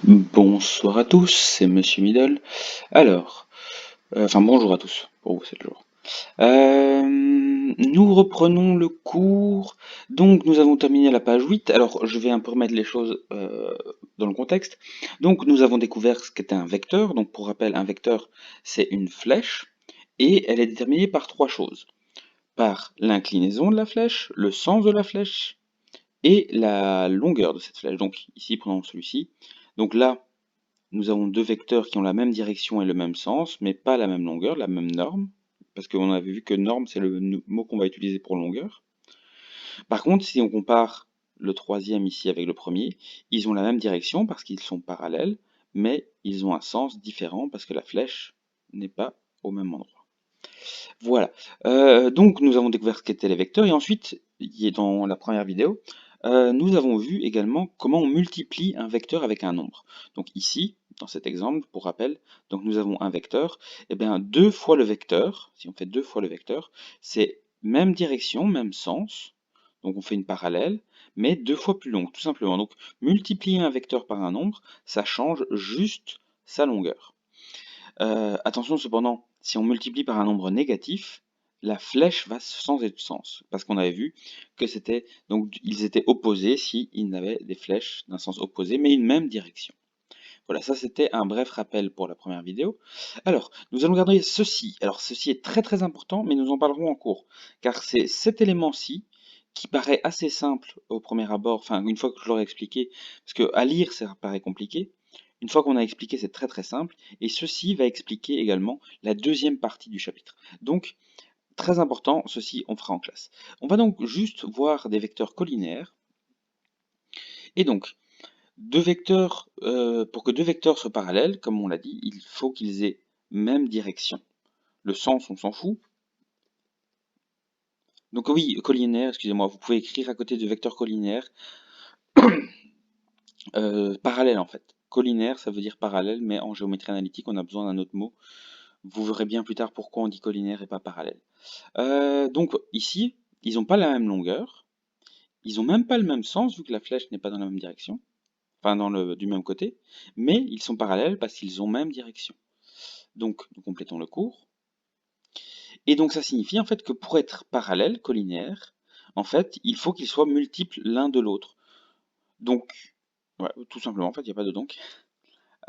Bonsoir à tous, c'est Monsieur Middle. Alors, bonjour à tous, pour vous c'est le jour. Nous reprenons le cours. Donc nous avons terminé la page 8. Alors je vais un peu remettre les choses dans le contexte. Donc nous avons découvert ce qu'était un vecteur. Donc pour rappel, un vecteur c'est une flèche et elle est déterminée par trois choses. Par l'inclinaison de la flèche, le sens de la flèche et la longueur de cette flèche. Donc ici prenons celui-ci. Donc là, nous avons deux vecteurs qui ont la même direction et le même sens, mais pas la même longueur, la même norme, parce qu'on avait vu que norme, c'est le mot qu'on va utiliser pour longueur. Par contre, si on compare le troisième ici avec le premier, ils ont la même direction parce qu'ils sont parallèles, mais ils ont un sens différent parce que la flèche n'est pas au même endroit. Voilà. Donc nous avons découvert ce qu'étaient les vecteurs et ensuite, dans la première vidéo, nous avons vu également comment on multiplie un vecteur avec un nombre. Donc ici, dans cet exemple, pour rappel, donc nous avons un vecteur, et bien deux fois le vecteur, si on fait deux fois le vecteur, c'est même direction, même sens, donc on fait une parallèle, mais deux fois plus longue, tout simplement. Donc multiplier un vecteur par un nombre, ça change juste sa longueur. Attention cependant, si on multiplie par un nombre négatif, la flèche va changer de sens, parce qu'on avait vu que c'était donc ils étaient opposés si ils avaient des flèches d'un sens opposé, mais une même direction. Voilà, ça c'était un bref rappel pour la première vidéo. Alors, nous allons garder ceci. Alors, ceci est très très important, mais nous en parlerons en cours, car c'est cet élément-ci qui paraît assez simple au premier abord, enfin une fois que je l'aurai expliqué, parce que à lire ça paraît compliqué. Une fois qu'on a expliqué, c'est très très simple, et ceci va expliquer également la deuxième partie du chapitre. Donc, très important, ceci on fera en classe. On va donc juste voir des vecteurs collinaires, et donc, pour que deux vecteurs soient parallèles, comme on l'a dit, il faut qu'ils aient même direction. Le sens, on s'en fout. Donc oui, collinaire, excusez-moi, vous pouvez écrire à côté de vecteurs collinaires, parallèle en fait. Collinaire, ça veut dire parallèle, mais en géométrie analytique, on a besoin d'un autre mot. Vous verrez bien plus tard pourquoi on dit collinaire et pas parallèle. Donc ici, ils n'ont pas la même longueur, ils n'ont même pas le même sens, vu que la flèche n'est pas dans la même direction, enfin du même côté, mais ils sont parallèles parce qu'ils ont même direction. Donc, nous complétons le cours. Et donc, ça signifie en fait que pour être parallèle, collinaire, en fait, il faut qu'ils soient multiples l'un de l'autre. Donc, ouais, tout simplement, en fait, il n'y a pas de donc.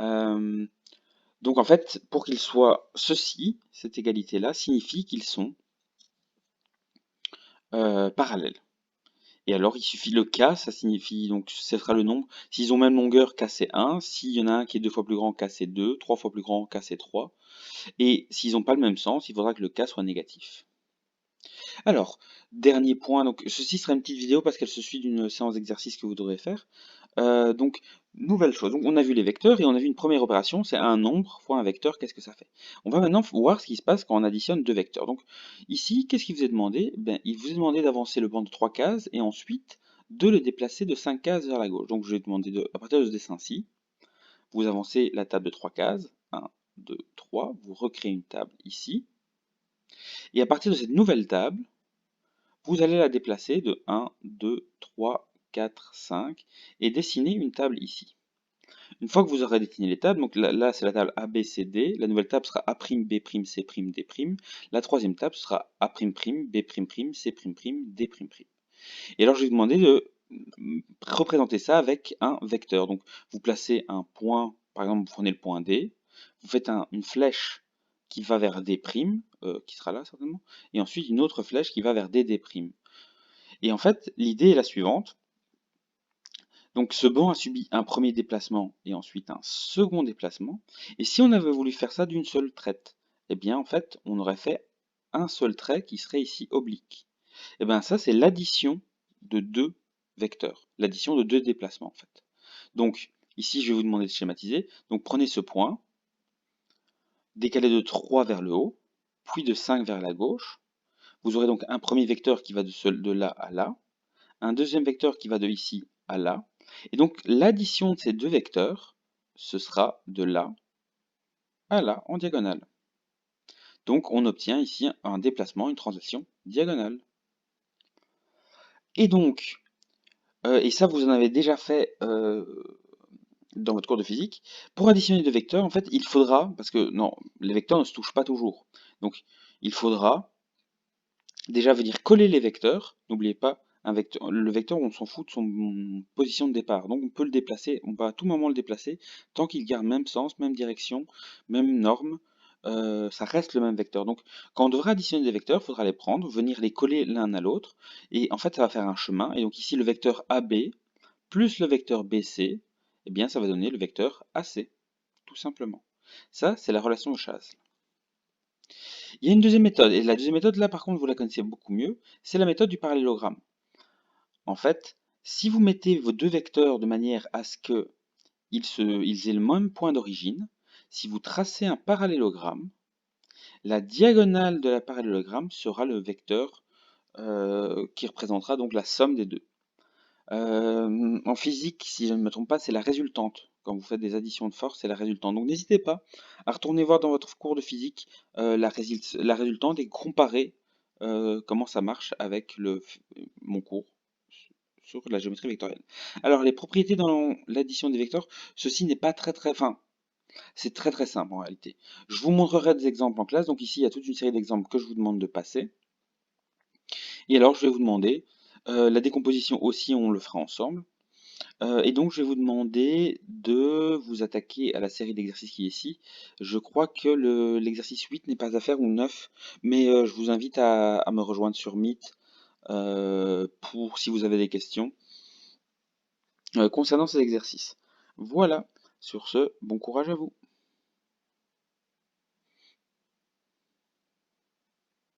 Euh, donc, en fait, pour qu'ils soient ceci, cette égalité-là, signifie qu'ils sont parallèles. Et alors, il suffit le K, ça signifie, donc, ce sera le nombre. S'ils ont même longueur, K c'est 1. S'il y en a un qui est deux fois plus grand, K c'est 2. Trois fois plus grand, K c'est 3. Et s'ils n'ont pas le même sens, il faudra que le K soit négatif. Alors, dernier point, donc ceci sera une petite vidéo parce qu'elle se suit d'une séance d'exercice que vous devrez faire. Donc, nouvelle chose, donc on a vu les vecteurs et on a vu une première opération, c'est un nombre fois un vecteur, qu'est-ce que ça fait? On va maintenant voir ce qui se passe quand on additionne deux vecteurs. Donc ici, qu'est-ce qu'il vous est demandé? Ben, il vous est demandé d'avancer le banc de 3 cases et ensuite de le déplacer de 5 cases vers la gauche. Donc je vais demander à partir de ce dessin-ci, vous avancez la table de 3 cases, 1, 2, 3, vous recréez une table ici, et à partir de cette nouvelle table, vous allez la déplacer de 1, 2, 3, 4, 5 et dessiner une table ici. Une fois que vous aurez dessiné les tables, donc là c'est la table A, B, C, D, la nouvelle table sera A', B', C', D', la troisième table sera A', B', C', D'. Et alors je vais vous demander de représenter ça avec un vecteur. Donc vous placez un point, par exemple vous prenez le point D, vous faites une flèche qui va vers D', qui sera là certainement, et ensuite une autre flèche qui va vers D'. Et en fait, l'idée est la suivante. Donc ce banc a subi un premier déplacement et ensuite un second déplacement. Et si on avait voulu faire ça d'une seule traite, eh bien en fait, on aurait fait un seul trait qui serait ici oblique. Et bien ça, c'est l'addition de deux vecteurs, l'addition de deux déplacements en fait. Donc ici, je vais vous demander de schématiser. Donc prenez ce point, décalez de 3 vers le haut, puis de 5 vers la gauche. Vous aurez donc un premier vecteur qui va de là à là, un deuxième vecteur qui va de ici à là. Et donc l'addition de ces deux vecteurs, ce sera de là à là en diagonale. Donc on obtient ici un déplacement, une translation diagonale. Et donc, et ça vous en avez déjà fait dans votre cours de physique. Pour additionner deux vecteurs, en fait, il faudra, parce que non, les vecteurs ne se touchent pas toujours. Donc, il faudra déjà venir coller les vecteurs. N'oubliez pas, le vecteur, on s'en fout de son position de départ. Donc, on peut le déplacer, on peut à tout moment le déplacer, tant qu'il garde même sens, même direction, même norme. Ça reste le même vecteur. Donc, quand on devra additionner des vecteurs, il faudra les prendre, venir les coller l'un à l'autre. Et en fait, ça va faire un chemin. Et donc ici, le vecteur AB plus le vecteur BC, eh bien, ça va donner le vecteur AC, tout simplement. Ça, c'est la relation de Chasles. Il y a une deuxième méthode, et la deuxième méthode, là, par contre, vous la connaissez beaucoup mieux, c'est la méthode du parallélogramme. En fait, si vous mettez vos deux vecteurs de manière à ce qu'ils aient le même point d'origine, si vous tracez un parallélogramme, la diagonale de la parallélogramme sera le vecteur qui représentera donc la somme des deux. En physique, si je ne me trompe pas, c'est la résultante. Quand vous faites des additions de force, c'est la résultante. Donc n'hésitez pas à retourner voir dans votre cours de physique la résultante et comparer comment ça marche avec mon cours sur la géométrie vectorielle. Alors les propriétés dans l'addition des vecteurs, ceci n'est pas enfin, c'est très très simple en réalité. Je vous montrerai des exemples en classe. Donc ici, il y a toute une série d'exemples que je vous demande de passer. Et alors, je vais vous demander, la décomposition aussi, on le fera ensemble. Et donc, je vais vous demander de vous attaquer à la série d'exercices qui est ici. Je crois que l'exercice 8 n'est pas à faire, ou 9, mais je vous invite à me rejoindre sur Meet pour si vous avez des questions concernant ces exercices. Voilà, sur ce, bon courage à vous.